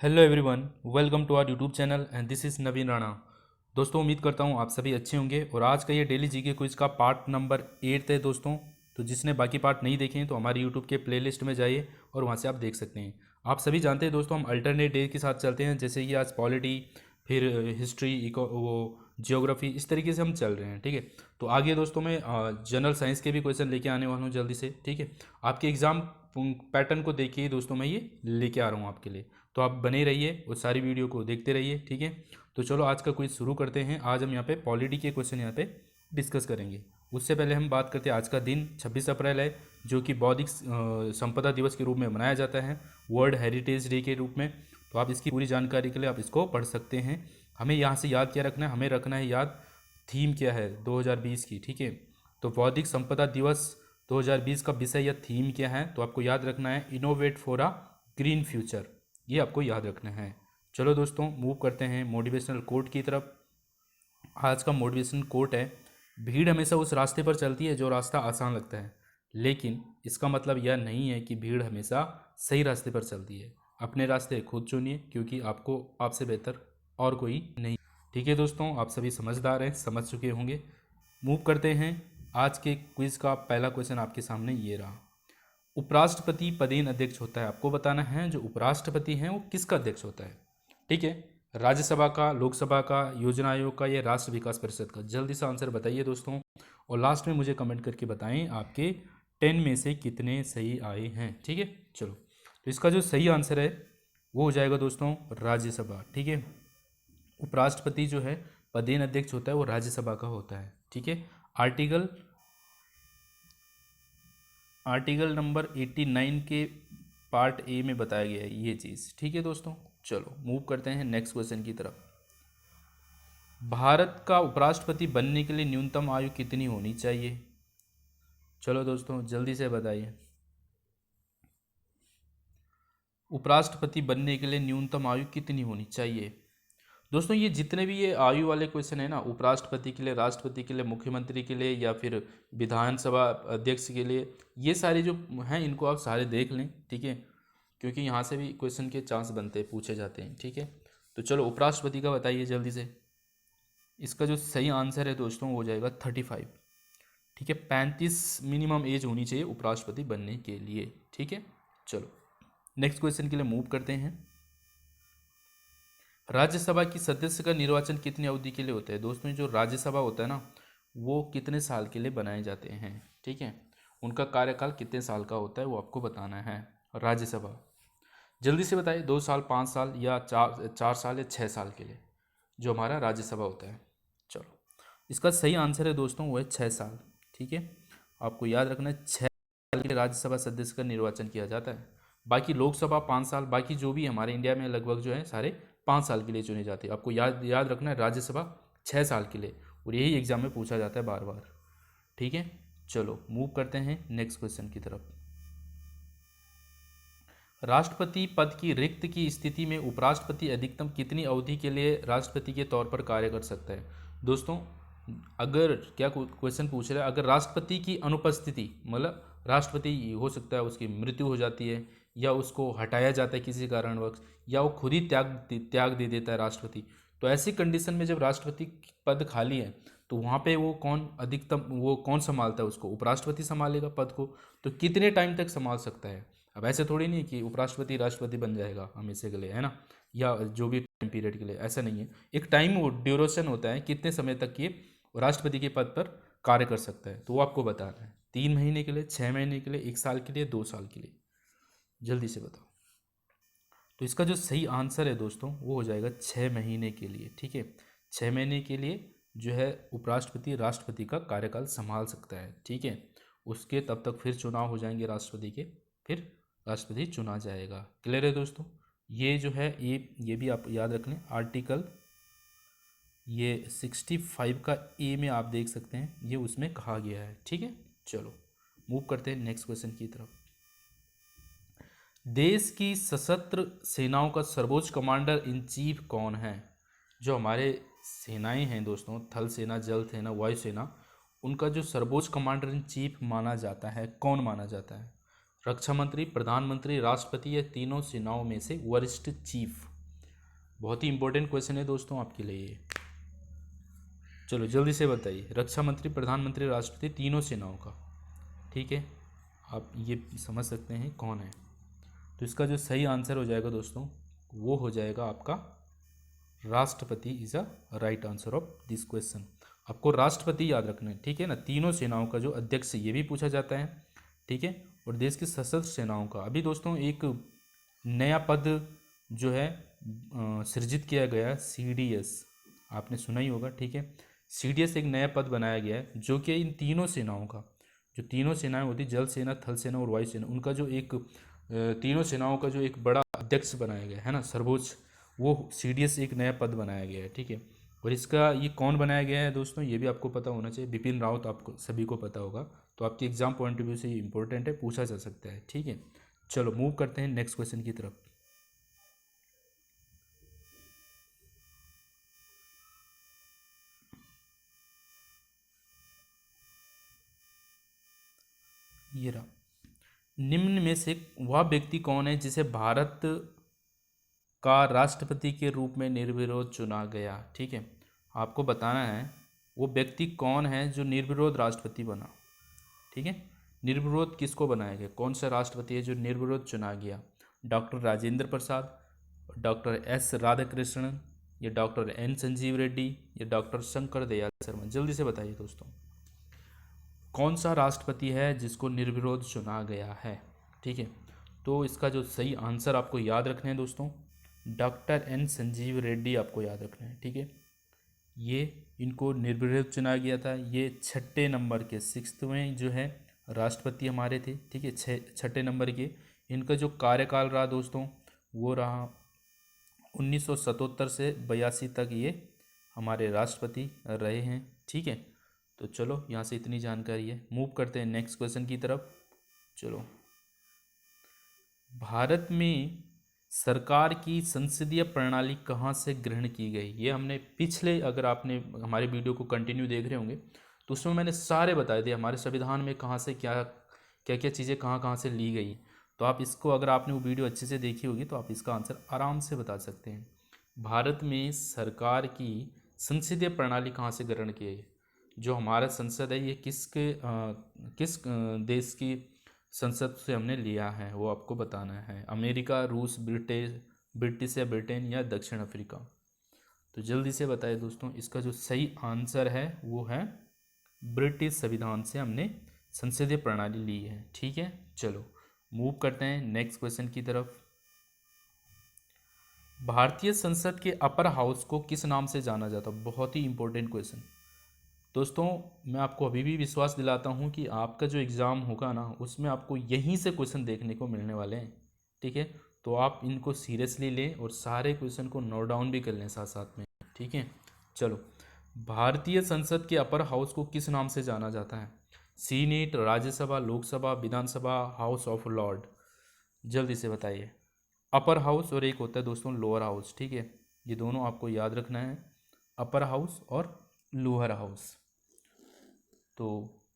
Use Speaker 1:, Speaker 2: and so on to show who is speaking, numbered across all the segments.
Speaker 1: Hello everyone, welcome to our YouTube channel and this is Naveen Rana. दोस्तों, उम्मीद करता हूँ आप सभी अच्छे होंगे और आज का ये डेली जीके क्विज का पार्ट नंबर 8 है दोस्तों। तो जिसने बाकी पार्ट नहीं देखे हैं तो हमारे यूट्यूब के प्लेलिस्ट में जाइए और वहाँ से आप देख सकते हैं। आप सभी जानते हैं दोस्तों, हम अल्टरनेट डे के साथ चलते हैं, जैसे कि आज पॉलिटी, फिर हिस्ट्री, इको वो जियोग्राफी, इस तरीके से हम चल रहे हैं। ठीक है, तो आगे दोस्तों मैं जनरल साइंस के भी क्वेश्चन लेके आने वाला हूँ जल्दी से। ठीक है, आपके एग्ज़ाम पैटर्न को देखिए दोस्तों, मैं ये लेके आ रहा हूँ आपके लिए। तो आप बने रहिए और सारी वीडियो को देखते रहिए। ठीक है, तो चलो आज का क्विज शुरू करते हैं। आज हम यहाँ पे पॉलिटी के क्वेश्चन यहाँ पे डिस्कस करेंगे। उससे पहले हम बात करते हैं, आज का दिन 26 अप्रैल है, जो कि बौद्धिक संपदा दिवस के रूप में मनाया जाता है, वर्ल्ड हेरिटेज डे के रूप में। तो आप इसकी पूरी जानकारी के लिए आप इसको पढ़ सकते हैं। हमें यहाँ से याद क्या रखना है, हमें रखना है याद थीम क्या है 2020 की। ठीक है, तो बौद्धिक संपदा दिवस 2020 का विषय या थीम क्या है, तो आपको याद रखना है innovate for a green future. ये आपको याद रखना है। चलो दोस्तों, मूव करते हैं मोटिवेशनल कोट की तरफ। आज का मोटिवेशनल कोट है, भीड़ हमेशा उस रास्ते पर चलती है जो रास्ता आसान लगता है, लेकिन इसका मतलब यह नहीं है कि भीड़ हमेशा सही रास्ते पर चलती है। अपने रास्ते खुद चुनिए, क्योंकि आपको आपसे बेहतर और कोई नहीं। ठीक है दोस्तों, आप सभी समझदार हैं, समझ चुके होंगे। मूव करते हैं। आज के क्विज का पहला क्वेश्चन आपके सामने ये रहा, उपराष्ट्रपति पदेन अध्यक्ष होता है। आपको बताना है जो उपराष्ट्रपति हैं वो किसका अध्यक्ष होता है। ठीक है, राज्यसभा का, लोकसभा का, योजना आयोग का या राष्ट्र विकास परिषद का। जल्दी से आंसर बताइए दोस्तों, और लास्ट में मुझे कमेंट करके बताएं आपके 10 में से कितने सही आए हैं। ठीक है, चलो, तो इसका जो सही आंसर है वो हो जाएगा दोस्तों राज्यसभा। ठीक है, उपराष्ट्रपति जो है पदेन अध्यक्ष होता है वो राज्यसभा का होता है। ठीक है, आर्टिकल आर्टिकल नंबर 89 के पार्ट ए में बताया गया है ये चीज़। ठीक है दोस्तों, चलो मूव करते हैं नेक्स्ट क्वेश्चन की तरफ। भारत का उपराष्ट्रपति बनने के लिए न्यूनतम आयु कितनी होनी चाहिए। चलो दोस्तों, जल्दी से बताइए, उपराष्ट्रपति बनने के लिए न्यूनतम आयु कितनी होनी चाहिए। दोस्तों, ये जितने भी ये आयु वाले क्वेश्चन है ना, उपराष्ट्रपति के लिए, राष्ट्रपति के लिए, मुख्यमंत्री के लिए या फिर विधानसभा अध्यक्ष के लिए, ये सारे जो हैं इनको आप सारे देख लें। ठीक है, क्योंकि यहाँ से भी क्वेश्चन के चांस बनते हैं, पूछे जाते हैं। ठीक है, तो चलो उपराष्ट्रपति का बताइए जल्दी से। इसका जो सही आंसर है दोस्तों वो हो जाएगा 35। ठीक है, 35 मिनिमम एज होनी चाहिए उपराष्ट्रपति बनने के लिए। ठीक है, चलो नेक्स्ट क्वेश्चन के लिए मूव करते हैं। राज्यसभा की सदस्य का निर्वाचन कितनी अवधि के लिए होता है। दोस्तों, जो राज्यसभा होता है ना, वो कितने साल के लिए बनाए जाते हैं। ठीक है, उनका कार्यकाल कितने साल का होता है वो आपको बताना है। राज्यसभा जल्दी से बताइए, 2 साल, 5 साल या 4 साल या 6 साल के लिए जो हमारा राज्यसभा होता है। चलो, इसका सही आंसर है दोस्तों वो है 6 साल। ठीक है, आपको याद रखना है 6 साल के लिए राज्यसभा सदस्य का निर्वाचन किया जाता है। बाकी लोकसभा 5 साल, बाकी जो भी हमारे इंडिया में लगभग जो है सारे 5 साल के लिए चुने जाते हैं। आपको याद याद रखना है राज्यसभा 6 साल के लिए, और यही एग्जाम में पूछा जाता है बार बार। ठीक है, चलो मूव करते हैं नेक्स्ट क्वेश्चन की तरफ। राष्ट्रपति पद की रिक्त की स्थिति में उपराष्ट्रपति अधिकतम कितनी अवधि के लिए राष्ट्रपति के तौर पर कार्य कर सकता है। दोस्तों, अगर क्या क्वेश्चन पूछ रहा है, अगर राष्ट्रपति की अनुपस्थिति, मतलब राष्ट्रपति हो सकता है उसकी मृत्यु हो जाती है, या उसको हटाया जाता है किसी कारणवश, या वो खुद ही त्याग दे देता है राष्ट्रपति, तो ऐसी कंडीशन में जब राष्ट्रपति पद खाली है तो वहाँ पे वो कौन अधिकतम, वो कौन संभालता है उसको, उपराष्ट्रपति संभालेगा पद को। तो कितने टाइम तक संभाल सकता है। अब ऐसे थोड़ी नहीं कि उपराष्ट्रपति राष्ट्रपति बन जाएगा हमेशा के लिए, है ना, या जो भी टाइम पीरियड के लिए, ऐसा नहीं है। एक टाइम ड्यूरेशन होता है, कितने समय तक ये राष्ट्रपति के पद पर कार्य कर सकता है, तो वो आपको बताना है। 3 महीने के लिए, 6 महीने के लिए, 1 साल के लिए, 2 साल के लिए, जल्दी से बताओ। तो इसका जो सही आंसर है दोस्तों वो हो जाएगा 6 महीने के लिए। ठीक है, 6 महीने के लिए जो है उपराष्ट्रपति राष्ट्रपति का कार्यकाल संभाल सकता है। ठीक है, उसके तब तक फिर चुनाव हो जाएंगे राष्ट्रपति के, फिर राष्ट्रपति चुना जाएगा। क्लियर है दोस्तों, ये जो है ये भी आप याद रख लें। आर्टिकल ये 65 का ए में आप देख सकते हैं, ये उसमें कहा गया है। ठीक है, चलो मूव करते हैं नेक्स्ट क्वेश्चन की तरफ। देश की सशस्त्र सेनाओं का सर्वोच्च कमांडर इन चीफ कौन है। जो हमारे सेनाएं हैं दोस्तों, थल सेना, जल सेना, वायु सेना, उनका जो सर्वोच्च कमांडर इन चीफ माना जाता है, कौन माना जाता है। रक्षा मंत्री, प्रधानमंत्री, राष्ट्रपति या तीनों सेनाओं में से वरिष्ठ चीफ। बहुत ही इंपॉर्टेंट क्वेश्चन है दोस्तों आपके लिए ये। चलो जल्दी से बताइए, रक्षा मंत्री, प्रधानमंत्री, राष्ट्रपति, तीनों सेनाओं का। ठीक है, आप ये समझ सकते हैं कौन है। तो इसका जो सही आंसर हो जाएगा दोस्तों, वो हो जाएगा आपका राष्ट्रपति is a right answer of this question. आपको राष्ट्रपति याद रखना है, ठीक है ना। तीनों सेनाओं का जो अध्यक्ष ये भी पूछा जाता है, ठीक है। और देश की सशस्त्र सेनाओं का अभी दोस्तों एक नया पद जो है सृजित किया गया, CDS, आपने सुना ही होगा, ठीक है। CDS एक नया पद बनाया गया है जो कि इन तीनों सेनाओं का, जो तीनों सेनाएं होती, जल सेना, थल सेना और वायु सेना, उनका जो एक तीनों सेनाओं का जो एक बड़ा अध्यक्ष बनाया गया है ना, सर्वोच्च, वो CDS एक नया पद बनाया गया है, ठीक है। और इसका ये कौन बनाया गया है दोस्तों, ये भी आपको पता होना चाहिए। बिपिन रावत, आपको सभी को पता होगा। तो आपके एग्जाम पॉइंट ऑफ व्यू से ये इंपॉर्टेंट है, पूछा जा सकता है, ठीक है। चलो मूव करते हैं नेक्स्ट क्वेश्चन की तरफ। ये रहा, निम्न में से वह व्यक्ति कौन है जिसे भारत का राष्ट्रपति के रूप में निर्विरोध चुना गया। ठीक है, आपको बताना है वो व्यक्ति कौन है जो निर्विरोध राष्ट्रपति बना। ठीक है, निर्विरोध किसको बनाया गया, कौन सा राष्ट्रपति है जो निर्विरोध चुना गया। Doctor Rajendra Prasad, doctor S Radhakrishnan, या डॉक्टर N संजीव रेड्डी, या डॉक्टर शंकर दयाल शर्मा। जल्दी से बताइए दोस्तों, कौन सा राष्ट्रपति है जिसको निर्विरोध चुना गया है। ठीक है, तो इसका जो सही आंसर आपको याद रखना है दोस्तों, डॉक्टर N संजीव रेड्डी आपको याद रखना है। ठीक है, ये इनको निर्विरोध चुना गया था। ये छठे नंबर के, 6वें जो है राष्ट्रपति हमारे थे। ठीक है, छठे नंबर के। इनका जो कार्यकाल रहा दोस्तों, वो रहा 1977 से 82 तक ये हमारे राष्ट्रपति रहे हैं। ठीक है, तो चलो यहाँ से इतनी जानकारी है। मूव करते हैं नेक्स्ट क्वेश्चन की तरफ। चलो, भारत में सरकार की संसदीय प्रणाली कहाँ से ग्रहण की गई। ये हमने पिछले, अगर आपने हमारे वीडियो को कंटिन्यू देख रहे होंगे तो उसमें मैंने सारे बताए थे हमारे संविधान में कहाँ से क्या क्या क्या चीज़ें कहाँ कहाँ से ली गई। तो आप इसको, अगर आपने वो वीडियो अच्छे से देखी होगी तो आप इसका आंसर आराम से बता सकते हैं। भारत में सरकार की संसदीय प्रणाली कहाँ से ग्रहण की गई। जो हमारा संसद है ये किस देश की संसद से हमने लिया है वो आपको बताना है। अमेरिका, रूस, ब्रिटिश या ब्रिटेन, या दक्षिण अफ्रीका। तो जल्दी से बताइए दोस्तों, इसका जो सही आंसर है वो है ब्रिटिश संविधान से हमने संसदीय प्रणाली ली है। ठीक है, चलो मूव करते हैं नेक्स्ट क्वेश्चन की तरफ। भारतीय संसद के अपर हाउस को किस नाम से जाना जाता है। बहुत ही इंपॉर्टेंट क्वेश्चन दोस्तों। मैं आपको अभी भी विश्वास दिलाता हूं कि आपका जो एग्ज़ाम होगा ना, उसमें आपको यहीं से क्वेश्चन देखने को मिलने वाले हैं। ठीक है, तो आप इनको सीरियसली लें और सारे क्वेश्चन को नोट डाउन भी कर लें साथ साथ में। ठीक है, चलो, भारतीय संसद के अपर हाउस को किस नाम से जाना जाता है। Senate, Rajya Sabha, Lok Sabha, Vidhan Sabha, house of Lord. जल्दी से बताइए। अपर हाउस और एक होता है दोस्तों लोअर हाउस। ठीक है, ये दोनों आपको याद रखना है, अपर हाउस और लोअर हाउस। तो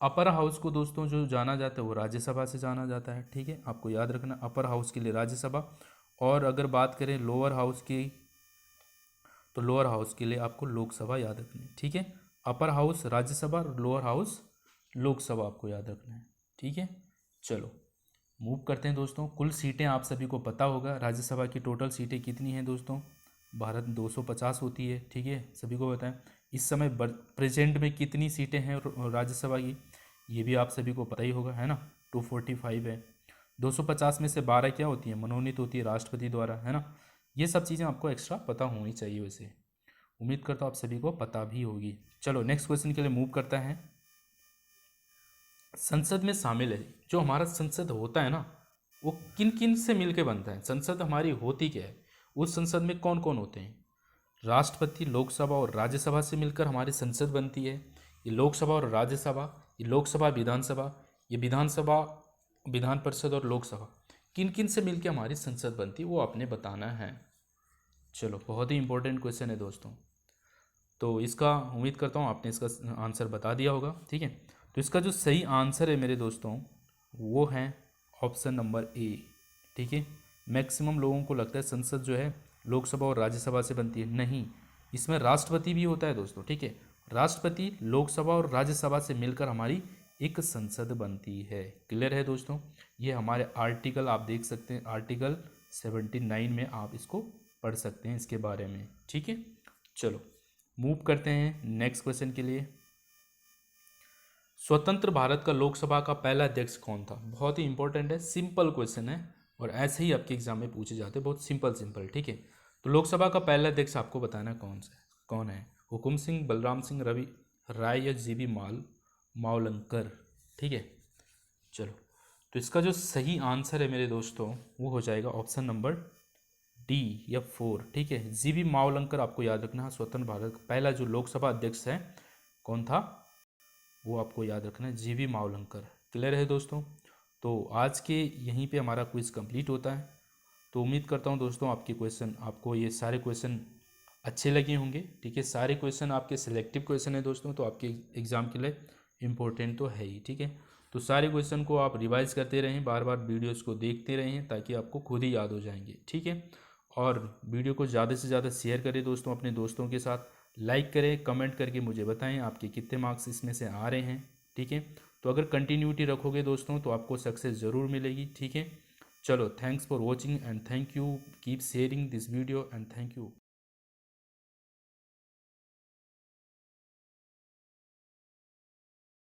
Speaker 1: अपर हाउस को दोस्तों जो जाना जाता है वो राज्यसभा से जाना जाता है। ठीक है, आपको याद रखना, अपर हाउस के लिए राज्यसभा। और अगर बात करें लोअर हाउस की, तो लोअर हाउस के लिए आपको लोकसभा याद रखनी है। ठीक है, अपर हाउस राज्यसभा और लोअर हाउस लोकसभा आपको याद रखना है। ठीक है, चलो मूव करते हैं दोस्तों। कुल सीटें आप सभी को पता होगा, राज्यसभा की टोटल सीटें कितनी हैं दोस्तों। भारत 250 होती है। ठीक है, सभी को बताएं। इस समय प्रेजेंट में कितनी सीटें हैं राज्यसभा की, ये भी आप सभी को पता ही होगा, है ना। 245 है। 250 में से 12 क्या होती है, मनोनीत होती है राष्ट्रपति द्वारा, है ना। ये सब चीज़ें आपको एक्स्ट्रा पता होनी चाहिए। वैसे उम्मीद करता हूँ आप सभी को पता भी होगी। चलो नेक्स्ट क्वेश्चन के लिए मूव करता है। संसद में शामिल है, जो हमारा संसद होता है ना, वो किन किन से मिलके बनता है। संसद हमारी होती क्या है, उस संसद में कौन कौन होते हैं। राष्ट्रपति, लोकसभा और राज्यसभा से मिलकर हमारी संसद बनती है। ये लोकसभा और राज्यसभा, ये लोकसभा विधानसभा, ये विधानसभा विधान परिषद और लोकसभा, किन किन से मिलकर हमारी संसद बनती है वो आपने बताना है। चलो, बहुत ही इंपॉर्टेंट क्वेश्चन है दोस्तों। तो इसका उम्मीद करता हूँ आपने इसका आंसर बता दिया होगा। ठीक है, तो इसका जो सही आंसर है मेरे दोस्तों वो है ऑप्शन नंबर ए। ठीक है, मैक्सिमम लोगों को लगता है संसद जो है लोकसभा और राज्यसभा से बनती है, नहीं, इसमें राष्ट्रपति भी होता है दोस्तों। ठीक है, राष्ट्रपति, लोकसभा और राज्यसभा से मिलकर हमारी एक संसद बनती है। क्लियर है दोस्तों, ये हमारे आर्टिकल आप देख सकते हैं, आर्टिकल 79 में आप इसको पढ़ सकते हैं इसके बारे में। ठीक है, चलो मूव करते हैं नेक्स्ट क्वेश्चन के लिए। स्वतंत्र भारत का लोकसभा का पहला अध्यक्ष कौन था? बहुत ही इंपॉर्टेंट है, सिंपल क्वेश्चन है और ऐसे ही आपके एग्जाम में पूछे जाते हैं, बहुत सिंपल सिंपल। ठीक है, तो लोकसभा का पहला अध्यक्ष आपको बताना कौन है? हुकुम सिंह, बलराम सिंह, रवि राय या जीबी मावलंकर। ठीक है, चलो, तो इसका जो सही आंसर है मेरे दोस्तों वो हो जाएगा ऑप्शन नंबर डी या 4। ठीक है, जीबी मावलंकर आपको याद रखना है। स्वतंत्र भारत का पहला जो लोकसभा अध्यक्ष है कौन था, वो आपको याद रखना है, जीबी मावलंकर। क्लियर है दोस्तों, तो आज के यहीं पे हमारा क्विज कंप्लीट होता है। तो उम्मीद करता हूँ दोस्तों आपको ये सारे क्वेश्चन अच्छे लगे होंगे। ठीक है, सारे क्वेश्चन आपके सिलेक्टिव क्वेश्चन है दोस्तों, तो आपके एग्ज़ाम के लिए इम्पोर्टेंट तो है ही। ठीक है, तो सारे क्वेश्चन को आप रिवाइज करते रहें, बार बार वीडियोज़ को देखते रहें ताकि आपको खुद ही याद हो जाएंगे। ठीक है, और वीडियो को ज़्यादा से ज़्यादा शेयर करें दोस्तों अपने दोस्तों के साथ, लाइक करें, कमेंट करके मुझे बताएं आपके कितने मार्क्स इसमें से आ रहे हैं। ठीक है, तो अगर कंटिन्यूटी रखोगे दोस्तों तो आपको सक्सेस ज़रूर मिलेगी। ठीक है, चलो, thanks for watching and thank you, keep sharing this video and thank you.